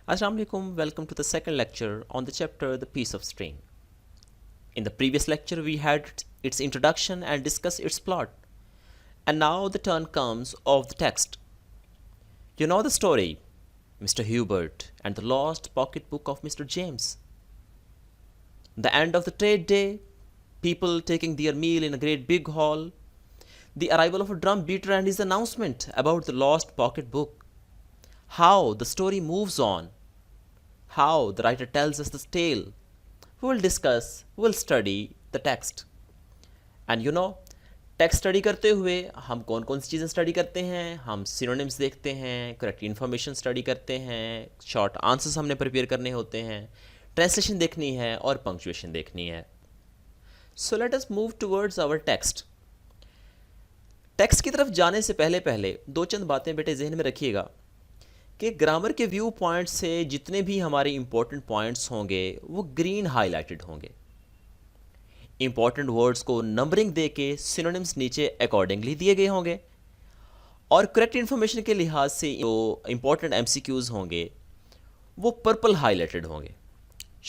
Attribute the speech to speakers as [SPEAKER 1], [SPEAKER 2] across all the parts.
[SPEAKER 1] Assalamu alaikum, welcome to the second lecture on the chapter The Piece of String. In the previous lecture, we had its introduction and discussed its plot. And now the turn comes of the text. You know the story, Mr. Hubert and the lost pocketbook of Mr. James. The end of the trade day, people taking their meal in a great big hall, the arrival of a drum beater and his announcement about the lost pocketbook. How the story moves on. How the writer tells us the tale. We will study the text. And you know, text study करते हुए हम कौन कौन सी चीज़ें study करते हैं, हम synonyms देखते हैं, करेक्ट इन्फॉर्मेशन स्टडी करते हैं, शॉर्ट आंसर्स हमने प्रिपेयर करने होते हैं, ट्रांसलेशन देखनी है और पंक्चुएशन देखनी है. So let us move towards our text. Text की तरफ जाने से पहले पहले दो चंद बातें बेटे जहन में रखिएगा कि ग्रामर के व्यू पॉइंट से जितने भी हमारे इंपॉर्टेंट पॉइंट्स होंगे वो ग्रीन हाईलाइटेड होंगे. इंपॉर्टेंट वर्ड्स को नंबरिंग दे के सिनोनिम्स नीचे अकॉर्डिंगली दिए गए होंगे और करेक्ट इन्फॉर्मेशन के लिहाज से जो इंपॉर्टेंट एमसीक्यूज़ होंगे वो पर्पल हाईलाइटेड होंगे.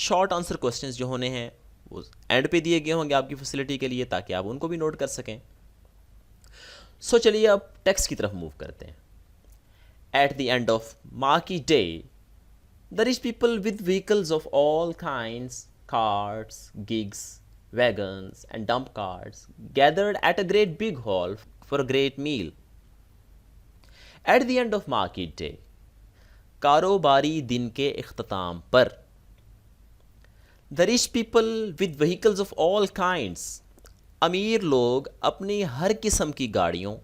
[SPEAKER 1] शॉर्ट आंसर क्वेश्चंस जो होने हैं वो एंड पे दिए गए होंगे आपकी फैसिलिटी के लिए ताकि आप उनको भी नोट कर सकें. सो चलिए अब टेक्स्ट की तरफ मूव करते हैं. Eight the end of marquee day the rich people with vehicles of all kinds, carts, gigs, wagons and dump carts gathered at a great big hall for a great meal. At the end of market day, कारोबारी दिन के इख्तिताम पर, the rich people with vehicles of all kinds, अमीर लोग अपनी हर किस्म की गाड़ियों,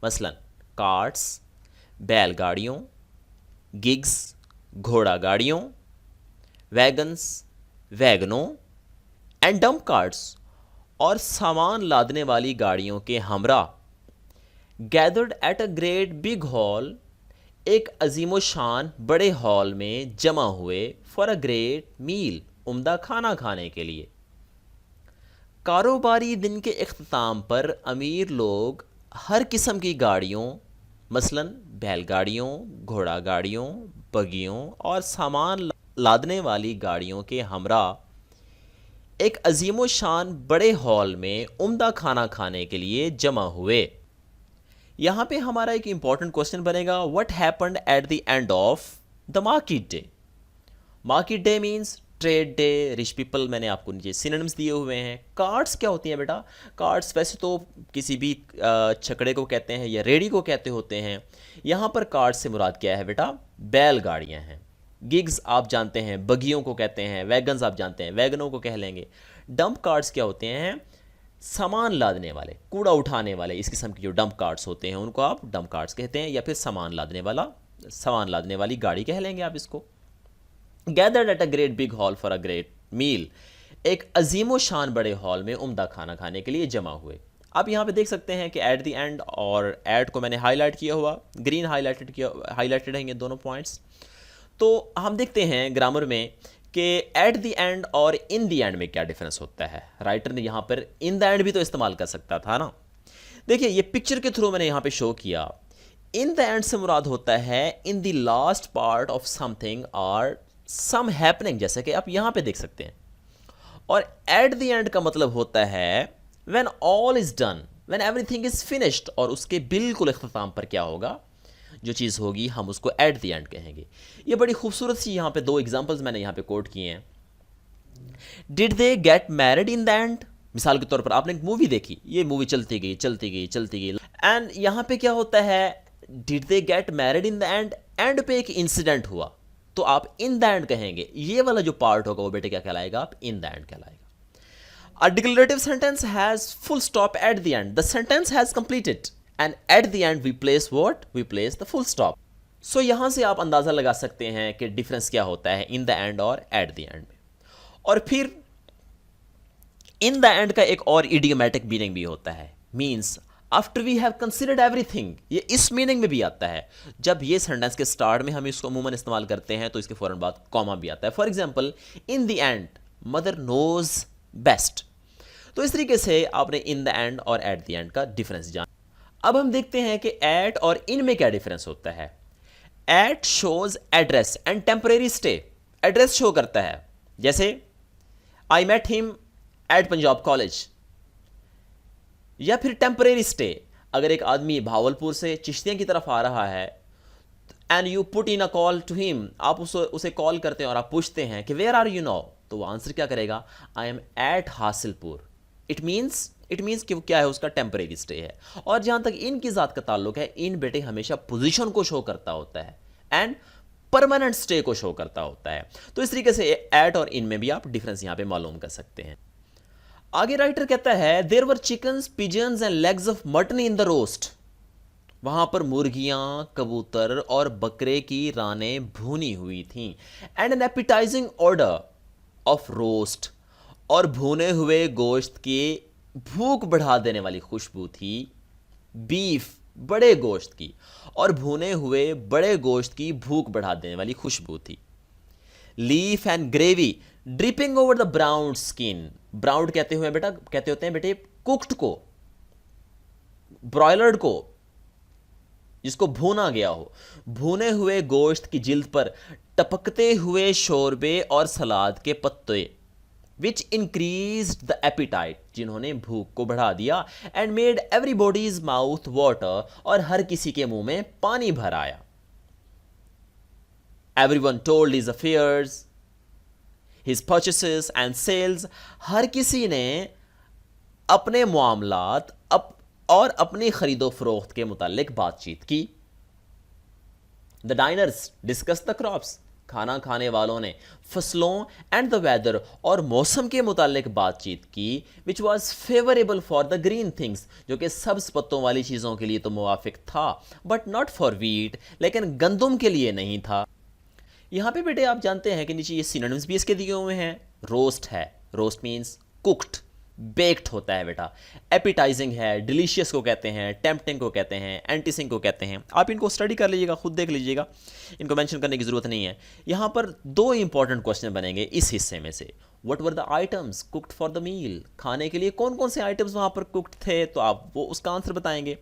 [SPEAKER 1] मसलन कार्ट्स, बैलगाड़ियों, गिग्स, घोड़ा गाड़ियों, वैगन्स, वैगनों एंड डंप कार्ट्स और सामान लादने वाली गाड़ियों के हमरा gathered at a great big hall, एक अजीम शान बड़े हॉल में जमा हुए फॉर अ ग्रेट मील, उम्दा खाना खाने के लिए. कारोबारी दिन के इख्तिताम पर अमीर लोग हर किस्म की गाड़ियों, मसलन बैलगाड़ियों, घोड़ा गाड़ियों, बगियों और सामान लादने वाली गाड़ियों के हमरा एक अजीम शान बड़े हॉल में उम्दा खाना खाने के लिए जमा हुए. यहाँ पे हमारा एक इंपॉर्टेंट क्वेश्चन बनेगा, what happened at the end of the market day. Market day means trade day, rich people, मैंने आपको नीचे सिनोनिम्स दिए हुए हैं. कार्ड्स क्या होती हैं बेटा? कार्ड्स वैसे तो किसी भी छकड़े को कहते हैं या रेडी को कहते होते हैं. यहाँ पर कार्ड्स से मुराद क्या है बेटा? बैलगाड़ियाँ हैं. गिग्स आप जानते हैं बगियों को कहते हैं, वैगन्स आप जानते हैं वैगनों को कह लेंगे. डंप कार्ट्स क्या होते हैं? सामान लादने वाले, कूड़ा उठाने वाले, इस किस्म के जो डंप कार्ट्स होते हैं उनको आप डंप कार्ट्स कहते हैं या फिर सामान लादने वाली गाड़ी कह लेंगे आप इसको. Gathered at a great big hall for a great meal, एक अजीम शान बड़े हॉल में उम्दा खाना खाने के लिए जमा हुए. आप यहाँ पे देख सकते हैं कि एट द एंड और एट को मैंने हाईलाइट किया हुआ, ग्रीन हाईलाइटेड हैं ये दोनों पॉइंट्स. तो हम देखते हैं ग्रामर में कि एट द एंड और इन द एंड में क्या डिफरेंस होता है. राइटर ने यहाँ पर इन द एंड भी तो इस्तेमाल कर सकता था ना. देखिए ये पिक्चर के थ्रू मैंने यहाँ पे शो किया. इन द एंड से मुराद होता है in the last part of something और सम हैपनिंग, जैसे कि आप यहाँ पे देख सकते हैं. और एट द एंड का मतलब होता है when all is done, when everything is finished, और उसके बिल्कुल इख्तिताम पर क्या होगा, जो चीज़ होगी हम उसको एट द एंड कहेंगे. ये बड़ी खूबसूरत सी यहाँ पे दो एग्जांपल्स मैंने यहाँ पे कोट किए हैं. Did they get married in the and, मिसाल के तौर पर आपने एक मूवी देखी, ये मूवी चलती गई एंड यहाँ पे क्या होता है, did they get married in the and पे एक इंसिडेंट हुआ तो आप इन द एंड कहेंगे. ये वाला जो पार्ट होगा वो बेटे क्या कहलाएगा? आप इन द एंड कहलाएगा. A declarative sentence has full stop at the end. The sentence has completed. And at the end we place what? We place the full stop. So यहाँ से आप अंदाज़ा लगा सकते हैं कि डिफरेंस क्या होता है इन द एंड और एट द एंड में. और फिर इन द एंड का एक और इडियोमैटिक मीनिंग भी होता है, means after we have considered everything. ये इस मीनिंग में भी आता है. जब ये सेंटेंस के स्टार्ट में हम इसको अमूमन इस्तेमाल करते हैं तो इसके फ़ौरन बाद कॉमा भी आता है. For example, in the end mother knows best. तो इस तरीके से आपने इन द एंड और एट द एंड का डिफरेंस जाना. अब हम देखते हैं कि एट और इन में क्या डिफरेंस होता है. At shows address and temporary stay. Address show करता है, जैसे I met him at Punjab college, या फिर टेम्परेरी स्टे। अगर एक आदमी भावलपुर से चिश्तिया की तरफ आ रहा है and you put in a call to him, आप उसे कॉल करते हैं और आप पूछते हैं कि वेयर आर यू नाउ, तो वो आंसर क्या करेगा, I am at Hasilpur. It means कि वो क्या है, उसका टेम्परेरी स्टे है। और जहां तक इनकी जात का ताल्लुक है, इन बेटे हमेशा पोजीशन को शो करता होता है एंड परमानेंट स्टे को शो करता होता है। तो इस तरीके से एट और इन में भी आप डिफरेंस यहां पे मालूम कर सकते हैं। आगे राइटर कहता है there were chickens, pigeons and legs of mutton in the roast. वहां पर मुर्गियां, कबूतर और बकरे की रानें भुनी हुई थीं। And an appetising order of roast, और भुने हुए गोश्त की भूख बढ़ा देने वाली खुशबू थी। बीफ, बड़े गोश्त की, और भुने हुए बड़े गोश्त की भूख बढ़ा देने वाली खुशबू थी। Leaf and gravy dripping over the brown skin. Brown कहते होते हैं बेटे कुक्ड को, ब्रॉयलर्ड को, जिसको भूना गया हो। भुने हुए गोश्त की जिल्द पर टपकते हुए शोरबे और सलाद के पत्ते, विच इंक्रीज्ड द एपिटाइट, जिन्होंने भूख को बढ़ा दिया। And made everybody's mouth water, और हर किसी के मुंह में पानी भर आया। Everyone told his affairs, his purchases and sales. हर किसी ने अपने मामलात और अपनी खरीदो फरोख्त के मुतालिक बातचीत की। The diners discuss the crops. खाना खाने वालों ने फसलों एंड द वेदर, और मौसम के मुतालिक बातचीत की। Which was favourable for the green things, जो कि सब्ज पत्तों वाली चीज़ों के लिए तो मुवाफिक था, बट नॉट फॉर वीट, लेकिन गंदुम के लिए नहीं था। यहां पे बेटे आप जानते हैं कि नीचे ये सिनोनिम्स भी इसके दिए हुए हैं। रोस्ट है, रोस्ट मीन्स कुक्ड, बेक्ड होता है बेटा। एपिटाइजिंग है, डिलीशियस को कहते हैं, टेम्पटिंग को कहते हैं, एंटिसिंग को कहते हैं। आप इनको स्टडी कर लीजिएगा, खुद देख लीजिएगा, इनको मेंशन करने की जरूरत नहीं है। यहां पर दो इंपॉर्टेंट क्वेश्चन बनेंगे इस हिस्से में से। What were the items cooked for the meal, खाने के लिए कौन कौन से आइटम्स वहां पर कुक्ड थे, तो आप वो उसका आंसर बताएंगे।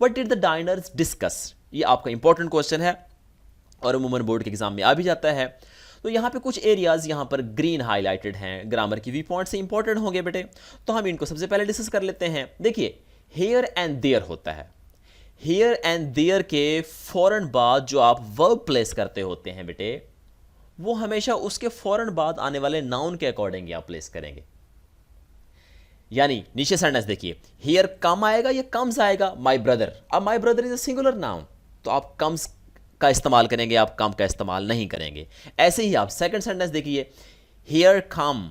[SPEAKER 1] What did the diners discuss, ये आपका इंपॉर्टेंट क्वेश्चन है और अमूमन बोर्ड के एग्जाम में आ भी जाता है। तो यहाँ पे कुछ एरियाज यहाँ पर ग्रीन हाईलाइटेड हैं, ग्रामर की व्यू पॉइंट से इंपॉर्टेंट होंगे बेटे, तो हम इनको सबसे पहले डिस्कस कर लेते हैं। देखिए हेयर एंड देयर होता है। हेयर एंड देयर के फौरन बाद जो आप वर्ब प्लेस करते होते हैं बेटे, वो हमेशा उसके फौरन बाद आने वाले नाउन के अकॉर्डिंग आप प्लेस करेंगे। यानी नीचे सेंटेंस देखिए, हेयर कम आएगा या कम्स आएगा, माई ब्रदर। अब my brother is a singular noun, तो आप कम्स का इस्तेमाल करेंगे, आप कम का इस्तेमाल नहीं करेंगे। ऐसे ही आप सेकंड सेंटेंस देखिए, हियर कम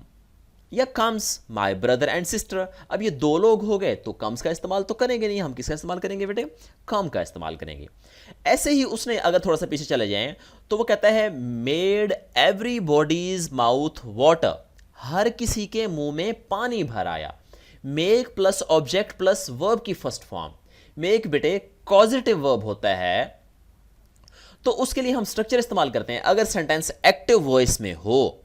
[SPEAKER 1] या comes my brother and sister. अब ये दो लोग हो गए तो कम्स का इस्तेमाल तो करेंगे नहीं, हम किसका इस्तेमाल करेंगे बेटे, कम का इस्तेमाल करेंगे। ऐसे ही उसने अगर थोड़ा सा पीछे चले जाएं तो वो कहता है मेड एवरीबॉडीज माउथ वाटर, हर किसी के मुंह में पानी भर आया। Make plus object plus verb की फर्स्ट फॉर्म। मेक बेटे कॉजेटिव वर्ब होता है, तो उसके लिए हम स्ट्रक्चर इस्तेमाल करते हैं। अगर सेंटेंस एक्टिव वॉइस में हो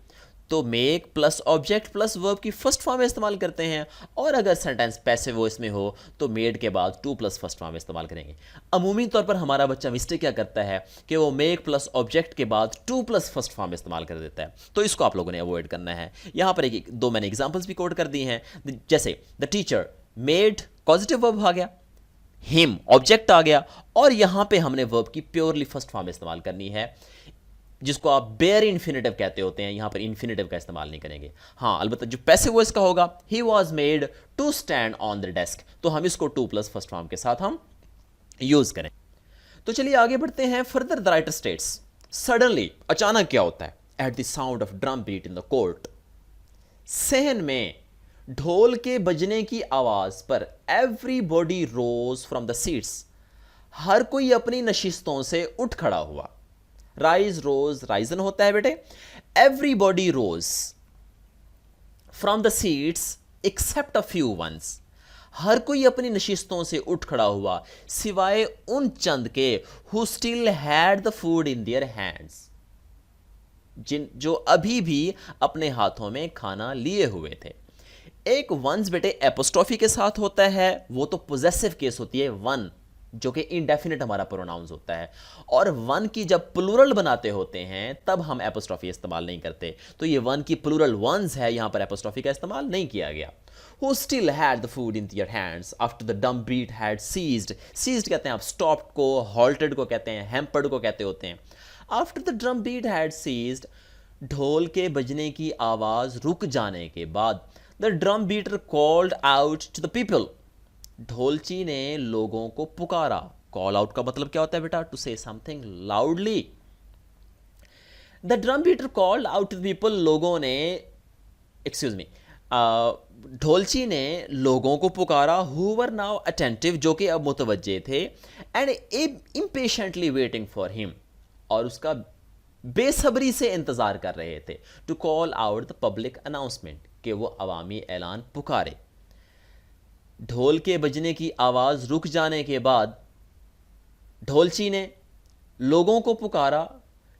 [SPEAKER 1] तो make plus object plus verb की फर्स्ट फॉर्म में इस्तेमाल करते हैं, और अगर सेंटेंस पैसिव वॉइस में हो तो मेड के बाद टू प्लस फर्स्ट फॉर्म में इस्तेमाल करेंगे। अमूमी तौर पर हमारा बच्चा मिस्टेक क्या करता है कि वो मेक प्लस ऑब्जेक्ट के बाद टू प्लस फर्स्ट फॉर्म में इस्तेमाल कर देता है, तो इसको आप लोगों ने अवॉइड करना है। यहां पर दो मैंने एग्जाम्पल्स भी कोट कर दी हैं, जैसे the teacher made positive verb आ गया, हिम ऑब्जेक्ट आ गया, और यहां पे हमने वर्ब की प्योरली फर्स्ट फॉर्म इस्तेमाल करनी है, जिसको आप बेयर इन्फिनेटिव कहते होते हैं। यहां पर इन्फिनेटिव का इस्तेमाल नहीं करेंगे। हां अलबत्ता जो पैसिव वॉइस का होगा, he was made to stand on the desk, तो हम इसको टू प्लस फर्स्ट फॉर्म के साथ हम यूज करें। तो चलिए आगे बढ़ते हैं। Further the writer states, suddenly अचानक क्या होता है, at the sound of drum beat in the court, सहन में ढोल के बजने की आवाज पर everybody rose from the seats, हर कोई अपनी नशिस्तों से उठ खड़ा हुआ। राइज रोज राइजन होता है बेटे। Everybody rose from the seats except a few ones, हर कोई अपनी नशिस्तों से उठ खड़ा हुआ सिवाय उन चंद के who still had the food in their hands, जो अभी भी अपने हाथों में खाना लिए हुए थे। एक वंस बेटे एपोस्ट्रोफी के साथ होता है, वो तो पोजेसिव केस होती है वन, जो कि इंडेफिनिट हमारा प्रोनाउंस होता है, और वन की जब प्लूरल बनाते होते हैं तब हम एपोस्ट्रॉफी इस्तेमाल नहीं करते। तो ये वन की प्लूरल वंस है, यहां पर एपोस्ट्रॉफी का इस्तेमाल नहीं किया गया। Who still had the food in their hands after the dumb beat had ceased? Ceased कहते हैं आप stopped को, halted को कहते हैं, hampered को कहते होते हैं। After the drum beat had ceased, ढोल के बजने की आवाज रुक जाने के बाद, the drum beater called out to the people. ढोलची ने लोगों को पुकारा। कॉल आउट का मतलब क्या होता है बेटा? To say something loudly. The drum beater called out to people, लोगों ने, एक्सक्यूज मी, ढोलची ने लोगों को पुकारा, हु वर नाउ अटेंटिव, जो कि अब मुतवज्जे थे, and impatiently waiting for him, और उसका बेसब्री से इंतजार कर रहे थे, to call out the public announcement, कि वो अवामी ऐलान पुकारे। ढोल के बजने की आवाज़ रुक जाने के बाद ढोलची ने लोगों को पुकारा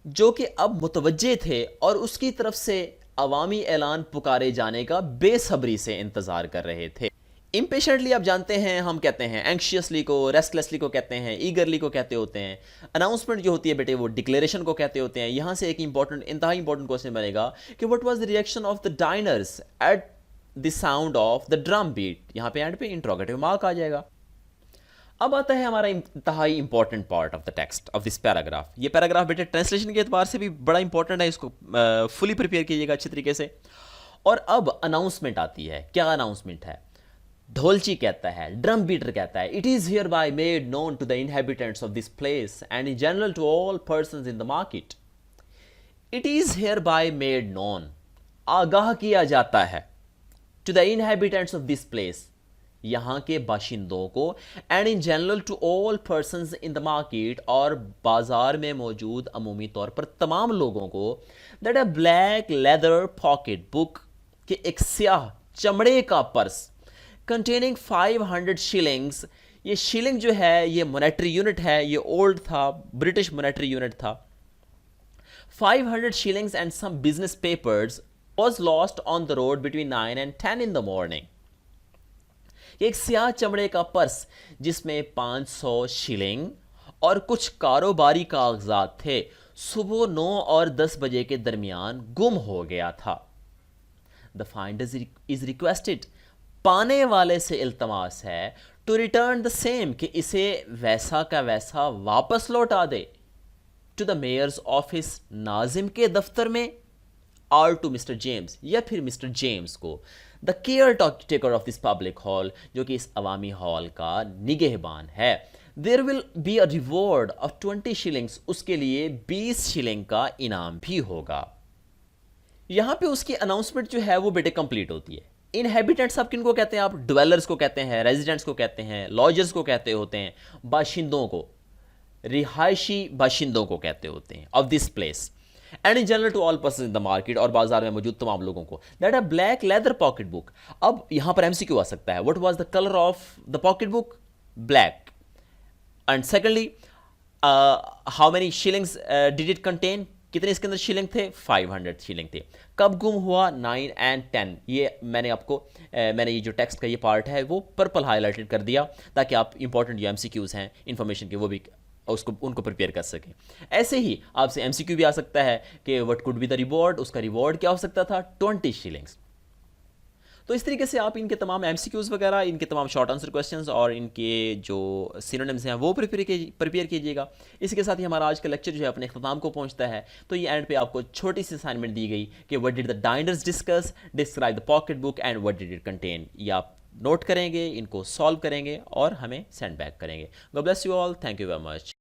[SPEAKER 1] जो कि अब मुतवज्जे थे और उसकी तरफ से अवामी ऐलान पुकारे जाने का बेसब्री से इंतज़ार कर रहे थे। इम्पेशेंटली आप जानते हैं हम कहते हैं, एंक्शियसली को, रेस्टलेसली को कहते हैं, ईगरली को कहते होते हैं। अनाउंसमेंट जो होती है बेटे वो डिक्लेरेशन को कहते होते हैं। यहाँ से एक इंतहाई इंपॉर्टेंट क्वेश्चन बनेगा कि what was the reaction of the diners at the sound of the drum beat. यहाँ पे एंड पे इंट्रोगेटिव मार्क आ जाएगा। अब आता है हमारा इंतहाई important part of the text of this paragraph. ये पैराग्राफ बेटे ट्रांसलेशन के एतबार से भी बड़ा इंपॉर्टेंट है, इसको फुली प्रिपेयर कीजिएगा अच्छे तरीके से। और अब अनाउंसमेंट आती है। क्या अनाउंसमेंट है? ढोलची कहता है, ड्रम बीटर कहता है, it is hereby made known to the inhabitants of this place and in general to all persons in the market. It is hereby made known, आगाह किया जाता है, to the inhabitants of this place, यहाँ के बाशिंदों को, and in general to all persons in the market, और बाजार में मौजूद अमूमी तौर पर तमाम लोगों को, that a black leather pocket book, के एक स्याह चमड़े का पर्स, कंटेनिंग 500 शिलिंग्स, ये शिलिंग जो है ये मोनेटरी यूनिट है, ये ओल्ड था, ब्रिटिश मोनेटरी यूनिट था। 500 shillings and some business papers was lost on the road between 9 and 10 in the morning. एक स्याह चमड़े का पर्स जिसमें 500 शिलिंग और कुछ कारोबारी कागजात थे, सुबह 9 और 10 बजे के दरमियान गुम हो गया था। द फाइंडर इज रिक्वेस्टेड, पाने वाले से इल्तमास है, टू रिटर्न द सेम, कि इसे वैसा का वैसा वापस लौटा दे, टू द मेयर्स ऑफिस, नाजिम के दफ्तर में, और टू मिस्टर जेम्स, या फिर मिस्टर जेम्स को, the caretaker of this public hall, जो कि इस अवामी हॉल का निगहबान है। There will be a reward of 20 shillings, उसके लिए 20 शिलिंग का इनाम भी होगा। यहां पे उसकी अनाउंसमेंट जो है वो बेटे कंप्लीट होती है। इनहेबिटेंट्स आप किनको कहते हैं? आप ड्वेलर्स को कहते हैं, रेजिडेंट्स को कहते हैं, लॉजर्स को कहते होते हैं, बाशिंदों को, रिहायशी बाशिंदों को कहते होते हैं of this place, and in general to all person in the market, और बाजार में मौजूद तमाम लोगों को। That a black leather pocket book. अब यहां पर एमसीक्यू आ सकता है, what was the colour of the pocket book? Black. And secondly, how many shillings did it contain, कितने इसके अंदर शिलिंग थे? 500 शिलिंग थे। कब गुम हुआ? 9 and 10। ये मैंने आपको मैंने ये जो टेक्स्ट का ये पार्ट है वो पर्पल हाईलाइटेड कर दिया ताकि आप इंपॉर्टेंट जो एमसीक्यूज हैं इन्फॉर्मेशन के वो भी उनको प्रिपेयर कर सकें। ऐसे ही आपसे एमसीक्यू भी आ सकता है कि what could be the reward, उसका रिवॉर्ड क्या हो सकता था? 20 शिलिंग्स। तो इस तरीके से आप इनके तमाम एमसीक्यूज़ वगैरह, इनके तमाम शॉर्ट आंसर क्वेश्चंस और इनके जो सिनोनिम्स हैं वो प्रिपेयर कीजिएगा। इसके साथ ही हमारा आज का लेक्चर जो है अपने अख्ताम को पहुंचता है। तो ये एंड पे आपको छोटी सी असाइनमेंट दी गई कि what did the diners discuss, describe the pocket book and what did it contain. ये आप नोट करेंगे, इनको सॉल्व करेंगे और हमें सेंड बैक करेंगे। God bless you all, thank you very much.